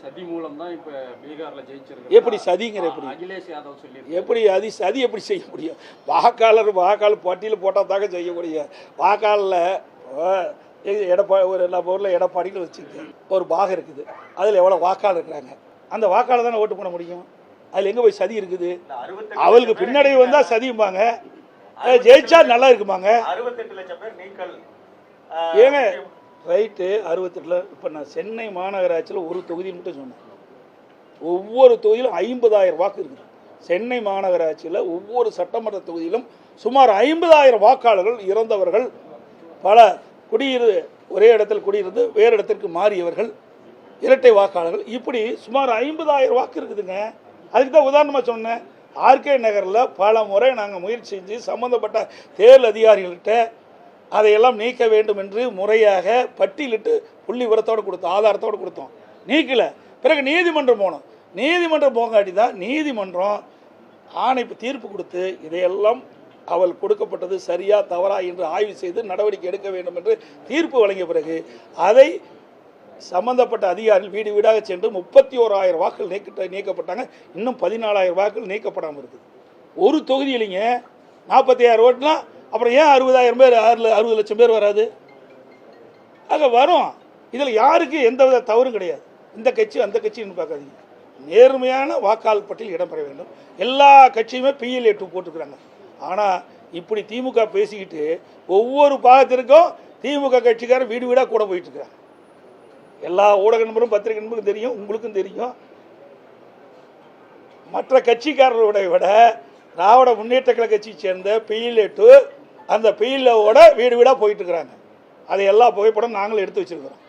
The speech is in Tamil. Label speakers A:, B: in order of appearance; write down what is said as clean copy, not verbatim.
A: சதி மூலம் தான் இப்ப பீகார்ல ஜெயிச்சிருக்கு.
B: எப்படி சதிங்கிற எப்படி
A: அகிலேஷ் யாதவ் சொல்லி
B: எப்படி அது சதி எப்படி செய்ய முடியும்? வாக்காளர் பட்டியலில் போட்டால் தாங்க செய்ய முடியும். வாக்காளரில் ஒரு நம்ம ஊரில் எடப்பாடின்னு வச்சுக்க ஒரு பாகம் இருக்குது, அதில் எவ்வளோ வாக்காளர் இருக்கிறாங்க, அந்த வாக்காளர் தானே ஓட்டு பண்ண முடியும். அதில் எங்கே போய் சதி இருக்குது? அவளுக்கு பின்னடைவு வந்தால் சதியும்பாங்க, ஜெயிச்சா நல்லா இருக்குமாங்க.
C: 68 லட்சம் பேர் நீக்கல்
B: ஏங்க ரைட்டு 68. இப்போ நான் சென்னை மாநகராட்சியில் ஒரு தொகுதி மட்டும் சொன்னேன். ஒவ்வொரு தொகுதியிலும் 50,000 வாக்கு இருக்குது. சென்னை மாநகராட்சியில் ஒவ்வொரு சட்டமன்ற தொகுதியிலும் சுமார் 50,000 வாக்காளர்கள் இறந்தவர்கள், பல ஒரே இடத்தில் குடியிருந்து வேறு இடத்திற்கு மாறியவர்கள், இரட்டை வாக்காளர்கள், இப்படி சுமார் 50,000 வாக்கு இருக்குதுங்க. அதுக்கு தான் உதாரணமாக சொன்னேன். ஆர்கே நகரில் பல முறை நாங்கள் முயற்சி செஞ்சு சம்மந்தப்பட்ட தேர்தல் அதிகாரிகள்கிட்ட அதையெல்லாம் நீக்க வேண்டும் என்று முறையாக பட்டியலிட்டு புள்ளி விவரத்தோடு கொடுத்தோம், ஆதாரத்தோடு கொடுத்தோம். நீக்கலை. பிறகு நீதிமன்றம் போனோம். நீதிமன்றம் போகாட்டி தான் நீதிமன்றம் தீர்ப்பு கொடுத்து இதையெல்லாம் அவள் கொடுக்கப்பட்டது சரியா தவறா என்று ஆய்வு செய்து நடவடிக்கை எடுக்க வேண்டும் என்று தீர்ப்பு வழங்கிய பிறகு அதை சம்பந்தப்பட்ட அதிகாரிகள் வீடு வீடாக சென்று 31,000 வாக்குகள் நீக்கப்பட்டாங்க. இன்னும் 14,000 வாக்குகள் நீக்கப்படாமல் இருக்குது. ஒரு தொகுதியிலிங்க 45,000 ஓட்டுனா அப்புறம் ஏன் 60,000 பேர் 60 லட்சம் பேர் வராது? ஆக வரும். இதில் யாருக்கு எந்த வித தவறும் கிடையாது. இந்த கட்சி அந்த கட்சின்னு பார்க்காதீங்க. நேர்மையான வாக்காளர் பட்டியல் இடம்பெற வேண்டும். எல்லா கட்சியுமே PLA 2 போட்டுக்கிறாங்க. ஆனால் இப்படி திமுக பேசிக்கிட்டு ஒவ்வொரு பாகத்திற்கும் திமுக கட்சிக்காரர் வீடு வீடாக கூட போயிட்டு இருக்கிறாங்க. எல்லா ஊடக நண்பரும் பத்திரிகை நண்பருக்கும் தெரியும், உங்களுக்கும் தெரியும். மற்ற கட்சிக்காரர்களை விட திராவிட முன்னேற்ற கழக கட்சியை சேர்ந்த PLA 2 அந்த PLAவோட வீடு வீடாக போயிட்டு இருக்கிறாங்க. அதை எல்லா புகைப்படம் நாங்களும் எடுத்து வச்சிருக்கிறோம்.